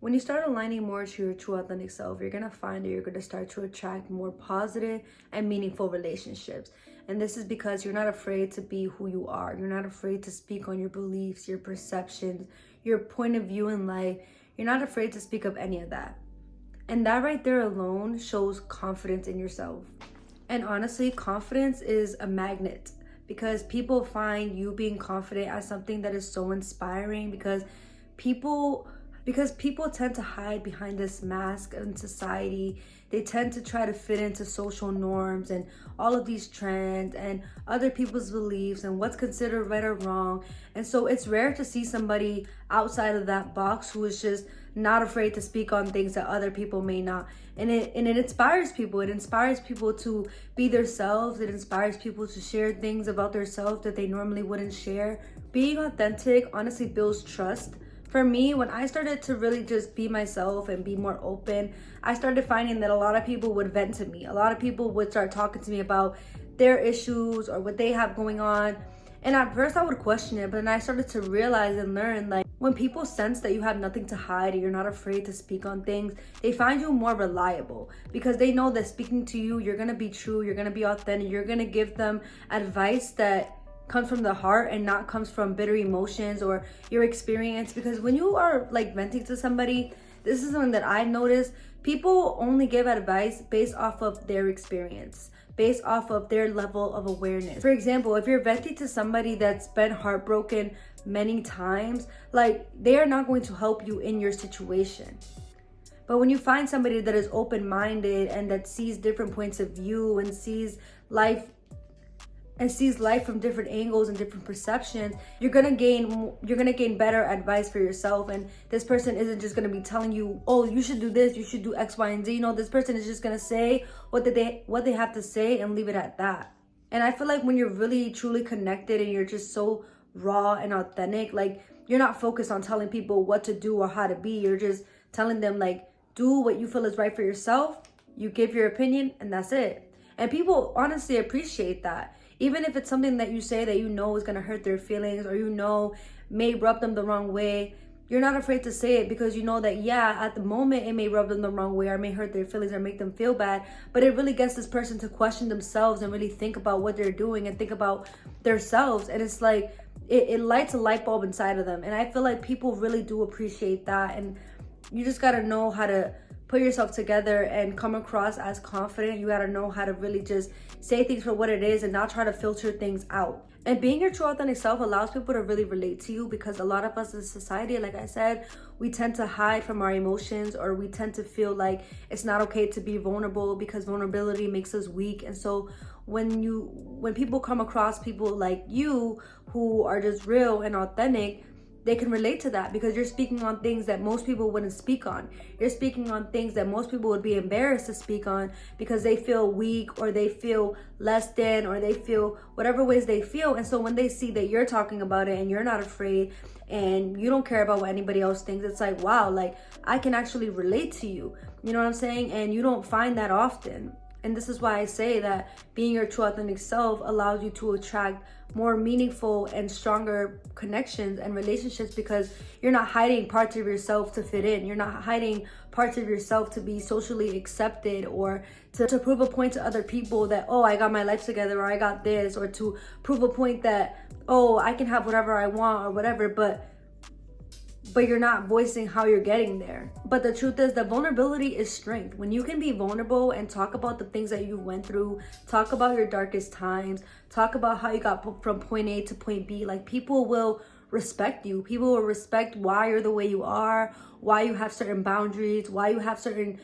When you start aligning more to your true authentic self, you're gonna find that you're gonna start to attract more positive and meaningful relationships. And this is because you're not afraid to be who you are. You're not afraid to speak on your beliefs, your perceptions, your point of view in life. You're not afraid to speak of any of that. And that right there alone shows confidence in yourself. And honestly, confidence is a magnet because people find you being confident as something that is so inspiring people because people tend to hide behind this mask in society. They tend to try to fit into social norms and all of these trends and other people's beliefs and what's considered right or wrong. And so it's rare to see somebody outside of that box who is just not afraid to speak on things that other people may not. And it inspires people. It inspires people to be themselves. It inspires people to share things about themselves that they normally wouldn't share. Being authentic honestly builds trust. For me, when I started to really just be myself and be more open, I started finding that a lot of people would vent to me. A lot of people would start talking to me about their issues or what they have going on. And at first I would question it, but then I started to realize and learn, like, when people sense that you have nothing to hide and you're not afraid to speak on things, they find you more reliable because they know that speaking to you, you're gonna be true, you're gonna be authentic, you're gonna give them advice that comes from the heart and not comes from bitter emotions or your experience. Because when you are like venting to somebody, this is something that I've noticed, people only give advice based off of their experience, based off of their level of awareness. For example, if you're venting to somebody that's been heartbroken many times, like, they are not going to help you in your situation. But when you find somebody that is open-minded and that sees different points of view and sees life from different angles and different perceptions, you're gonna gain better advice for yourself. And this person isn't just gonna be telling you, oh, you should do this, you should do X, Y, and Z. You know, this person is just gonna say what they have to say and leave it at that. And I feel like when you're really truly connected and you're just so raw and authentic, like, you're not focused on telling people what to do or how to be. You're just telling them, like, do what you feel is right for yourself. You give your opinion and that's it. And people honestly appreciate that. Even if it's something that you say that you know is gonna hurt their feelings or you know may rub them the wrong way, you're not afraid to say it because you know that, yeah, at the moment it may rub them the wrong way or may hurt their feelings or make them feel bad, but it really gets this person to question themselves and really think about what they're doing and think about themselves. And it's like, it lights a light bulb inside of them. And I feel like people really do appreciate that. And you just gotta know how to put yourself together and come across as confident. You gotta know how to really just say things for what it is and not try to filter things out. And being your true authentic self allows people to really relate to you because a lot of us in society, like I said, we tend to hide from our emotions, or we tend to feel like it's not okay to be vulnerable because vulnerability makes us weak. And so when people come across people like you who are just real and authentic, they can relate to that because you're speaking on things that most people wouldn't speak on. You're speaking on things that most people would be embarrassed to speak on because they feel weak or they feel less than or they feel whatever ways they feel. And so when they see that you're talking about it and you're not afraid and you don't care about what anybody else thinks, it's like, wow, like, I can actually relate to you. You know what I'm saying? And you don't find that often. And this is why I say that being your true authentic self allows you to attract more meaningful and stronger connections and relationships because you're not hiding parts of yourself to fit in. You're not hiding parts of yourself to be socially accepted or to prove a point to other people that, oh, I got my life together or I got this, or to prove a point that, oh, I can have whatever I want or whatever, but you're not voicing how you're getting there. But the truth is that vulnerability is strength. When you can be vulnerable and talk about the things that you went through, talk about your darkest times, talk about how you got from point A to point B, like, people will respect you. People will respect why you're the way you are, why you have certain boundaries, why you have certain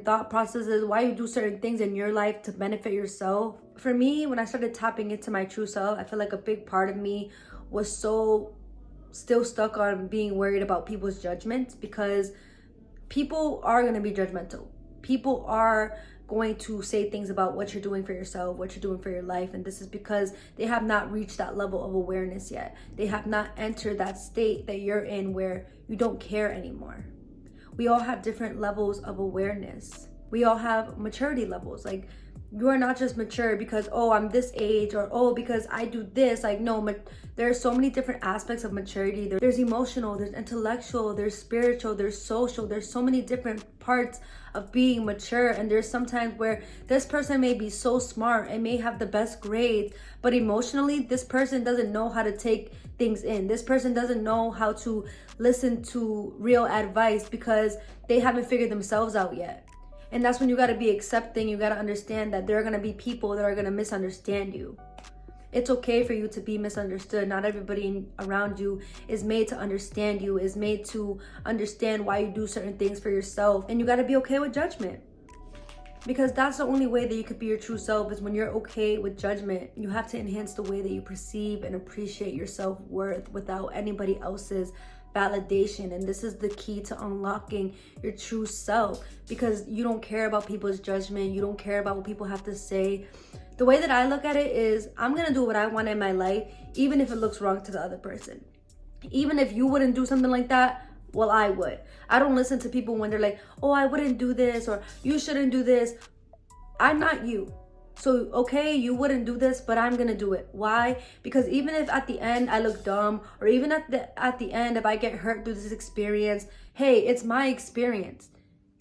thought processes, why you do certain things in your life to benefit yourself. For me, when I started tapping into my true self, I feel like a big part of me was still stuck on being worried about people's judgments because people are going to be judgmental. People are going to say things about what you're doing for yourself, what you're doing for your life. And this is because they have not reached that level of awareness yet. They have not entered that state that you're in where you don't care anymore. We all have different levels of awareness. We all have maturity levels. Like, You are not just mature because, oh, I'm this age, or oh, because I do this. Like, no, there are so many different aspects of maturity. There's emotional, there's intellectual, there's spiritual, there's social. There's so many different parts of being mature. And there's sometimes where this person may be so smart and may have the best grades, but emotionally, this person doesn't know how to take things in. This person doesn't know how to listen to real advice because they haven't figured themselves out yet. And that's when you got to be accepting. You got to understand that there are going to be people that are going to misunderstand you. It's okay for you to be misunderstood. Not everybody around you is made to understand you, is made to understand why you do certain things for yourself. And you got to be okay with judgment. Because that's the only way that you could be your true self, is when you're okay with judgment. You have to enhance the way that you perceive and appreciate your self-worth without anybody else's validation. And this is the key to unlocking your true self, because you don't care about people's judgment. You don't care about what people have to say. The way that I look at it is, I'm gonna do what I want in my life, even if it looks wrong to the other person. Even if you wouldn't do something like that, well, I would. I don't listen to people when they're like, oh, I wouldn't do this, or you shouldn't do this. I'm not you. So, okay, you wouldn't do this, but I'm gonna do it. Why? Because even if at the end I look dumb, or even at the end if I get hurt through this experience, hey, it's my experience.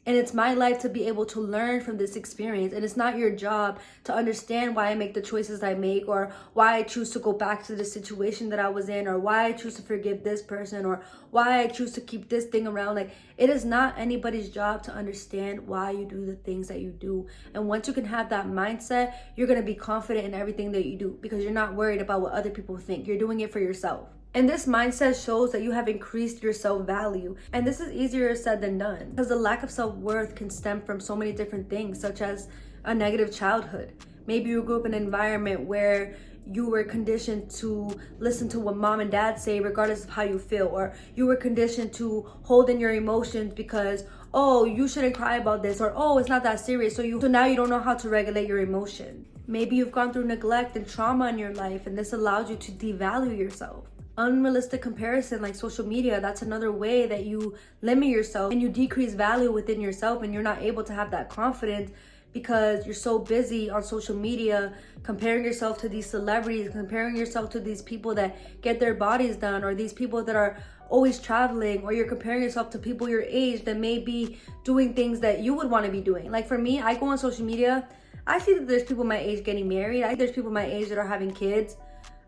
And it's my life to be able to learn from this experience. And it's not your job to understand why I make the choices I make, or why I choose to go back to the situation that I was in, or why I choose to forgive this person, or why I choose to keep this thing around. Like, it is not anybody's job to understand why you do the things that you do. And once you can have that mindset, you're going to be confident in everything that you do, because you're not worried about what other people think. You're doing it for yourself. And this mindset shows that you have increased your self-value. And this is easier said than done, because the lack of self-worth can stem from so many different things, such as a negative childhood. Maybe you grew up in an environment where you were conditioned to listen to what mom and dad say regardless of how you feel, or you were conditioned to hold in your emotions because, oh, you shouldn't cry about this, or oh, it's not that serious. So now you don't know how to regulate your emotion. Maybe you've gone through neglect and trauma in your life, and this allows you to devalue yourself. Unrealistic comparison like social media, that's another way that you limit yourself and you decrease value within yourself, and you're not able to have that confidence because you're so busy on social media comparing yourself to these celebrities, comparing yourself to these people that get their bodies done, or these people that are always traveling, or you're comparing yourself to people your age that may be doing things that you would want to be doing. Like for me, I go on social media, I see that there's people my age getting married. There's people my age that are having kids.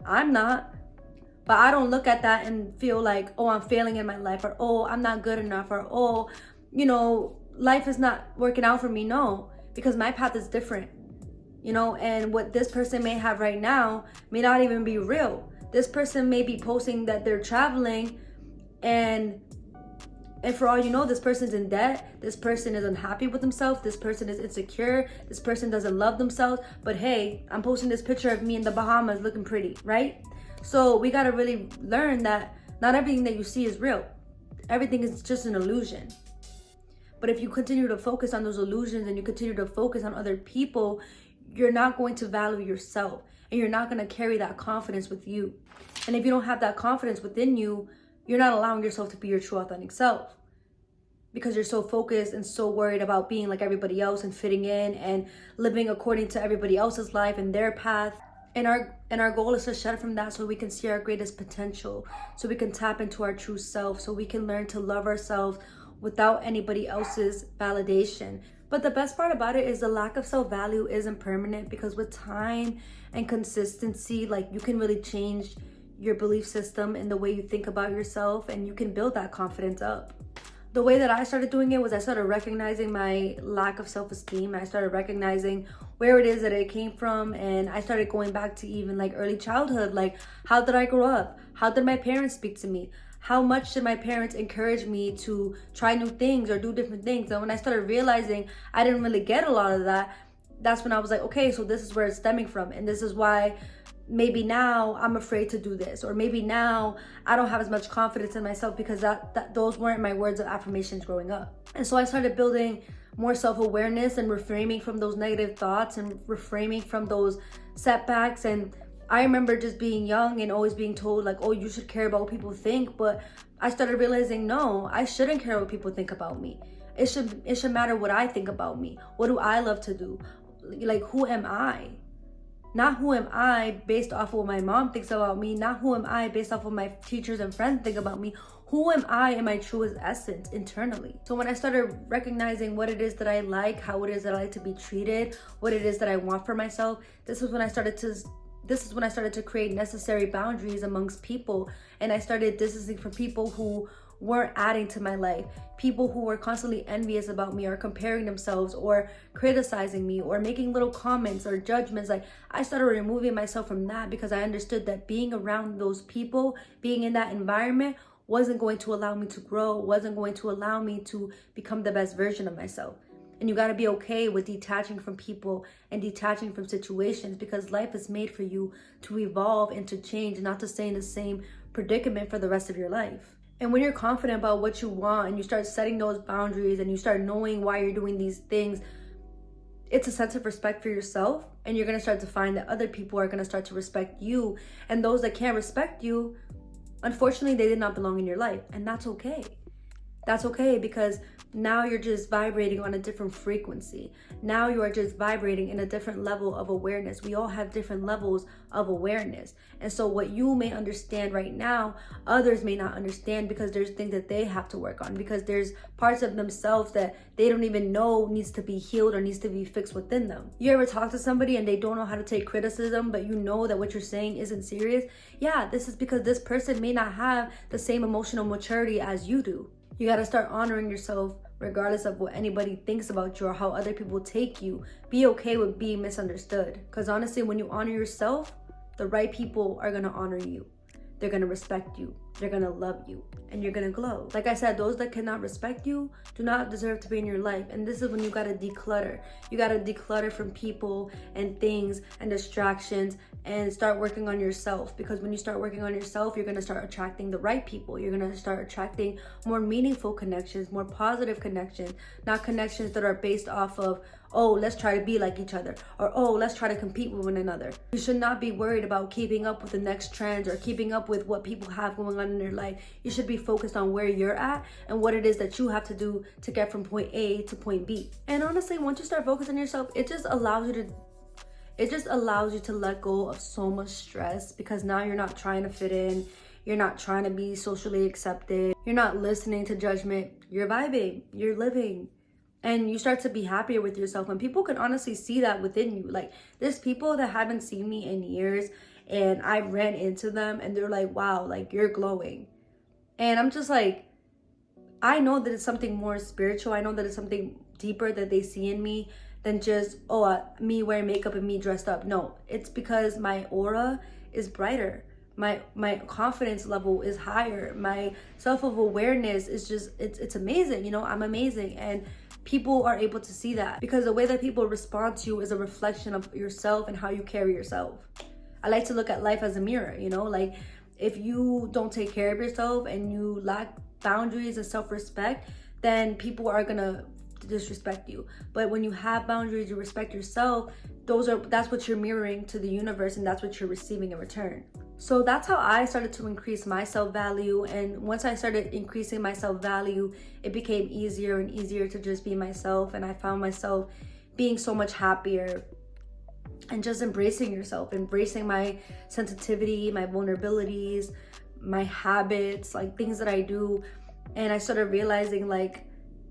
I'm not. But I don't look at that and feel like, oh, I'm failing in my life, or oh, I'm not good enough, or oh, life is not working out for me. No, because my path is different, and what this person may have right now may not even be real. This person may be posting that they're traveling, and for all you know, this person's in debt. This person is unhappy with themselves. This person is insecure. This person doesn't love themselves. But hey, I'm posting this picture of me in the Bahamas looking pretty, right? So we got to really learn that not everything that you see is real. Everything is just an illusion. But if you continue to focus on those illusions and you continue to focus on other people, you're not going to value yourself, and you're not going to carry that confidence with you. And if you don't have that confidence within you, you're not allowing yourself to be your true authentic self, because you're so focused and so worried about being like everybody else and fitting in and living according to everybody else's life and their path. And our goal is to shed from that so we can see our greatest potential, so we can tap into our true self, so we can learn to love ourselves without anybody else's validation. But the best part about it is the lack of self-value isn't permanent, because with time and consistency, like, you can really change your belief system and the way you think about yourself, and you can build that confidence up. The way that I started doing it was I started recognizing my lack of self-esteem. I started recognizing where it is that it came from, and I started going back to even like early childhood. Like, how did I grow up? How did my parents speak to me? How much did my parents encourage me to try new things or do different things? And when I started realizing I didn't really get a lot of that, that's when I was like, okay, so this is where it's stemming from, and this is why maybe now I'm afraid to do this, or maybe now I don't have as much confidence in myself, because those weren't my words of affirmations growing up. And so I started building more self-awareness and reframing from those negative thoughts and reframing from those setbacks. And I remember just being young and always being told like, oh, you should care about what people think. But I started realizing, no, I shouldn't care what people think about me. It should matter what I think about me. What do I love to do? like, who am I? Not who am I based off of what my mom thinks about me. Not who am I based off of what my teachers and friends think about me. Who am I in my truest essence internally? So when I started recognizing what it is that I like, how it is that I like to be treated, what it is that I want for myself, this is when I started to create necessary boundaries amongst people. And I started distancing from people who weren't adding to my life, people who were constantly envious about me or comparing themselves or criticizing me or making little comments or judgments. Like, I started removing myself from that because I understood that being around those people, being in that environment, wasn't going to allow me to grow, wasn't going to allow me to become the best version of myself. And you got to be okay with detaching from people and detaching from situations, because life is made for you to evolve and to change, not to stay in the same predicament for the rest of your life. And when you're confident about what you want and you start setting those boundaries and you start knowing why you're doing these things, it's a sense of respect for yourself. And you're going to start to find that other people are going to start to respect you. And those that can't respect you, unfortunately, they did not belong in your life. And that's okay. That's okay, because now you're just vibrating on a different frequency. Now you are just vibrating in a different level of awareness. We all have different levels of awareness. And so what you may understand right now, others may not understand, because there's things that they have to work on, because there's parts of themselves that they don't even know needs to be healed or needs to be fixed within them. You ever talk to somebody and they don't know how to take criticism, but you know that what you're saying isn't serious? Yeah, this is because this person may not have the same emotional maturity as you do. You got to start honoring yourself regardless of what anybody thinks about you or how other people take you. Be okay with being misunderstood. Because honestly, when you honor yourself, the right people are going to honor you. They're going to respect you. They're going to love you. And you're going to glow. Like I said, those that cannot respect you do not deserve to be in your life. And this is when you got to declutter. You got to declutter from people and things and distractions and start working on yourself. Because when you start working on yourself, you're going to start attracting the right people. You're going to start attracting more meaningful connections, more positive connections, not connections that are based off of, oh, let's try to be like each other, or oh, let's try to compete with one another. You should not be worried about keeping up with the next trends or keeping up with what people have going on in their life. You should be focused on where you're at and what it is that you have to do to get from point A to point B. And honestly, once you start focusing on yourself, it just allows you to let go of so much stress, because now you're not trying to fit in. You're not trying to be socially accepted. You're not listening to judgment. You're vibing. You're living. And you start to be happier with yourself. And people can honestly see that within you. Like, there's people that haven't seen me in years, and I ran into them and they're like, wow, like, you're glowing. And I'm just like, I know that it's something more spiritual. I know that it's something deeper that they see in me than just, me wearing makeup and me dressed up. No, it's because my aura is brighter. My confidence level is higher. My self-awareness is just, it's amazing. You know, I'm amazing. And people are able to see that, because the way that people respond to you is a reflection of yourself and how you carry yourself. I like to look at life as a mirror, you know, like, if you don't take care of yourself and you lack boundaries and self-respect, then people are gonna disrespect you. But when you have boundaries, you respect yourself, that's what you're mirroring to the universe, and that's what you're receiving in return. So that's how I started to increase my self-value. And once I started increasing my self-value, it became easier and easier to just be myself. And I found myself being so much happier and just embracing yourself, embracing my sensitivity, my vulnerabilities, my habits, like things that I do. And I started realizing, like,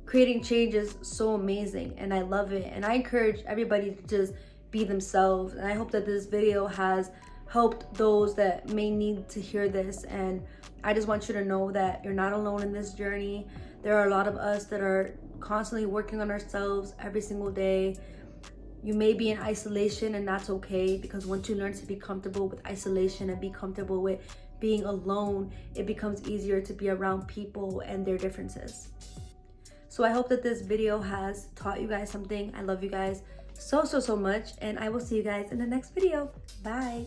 creating change is so amazing and I love it. And I encourage everybody to just be themselves. And I hope that this video has helped those that may need to hear this. And I just want you to know that you're not alone in this journey. There are a lot of us that are constantly working on ourselves every single day. You may be in isolation, and that's okay, because once you learn to be comfortable with isolation and be comfortable with being alone, it becomes easier to be around people and their differences. So I hope that this video has taught you guys something. I love you guys so much, and I will see you guys in the next video. Bye.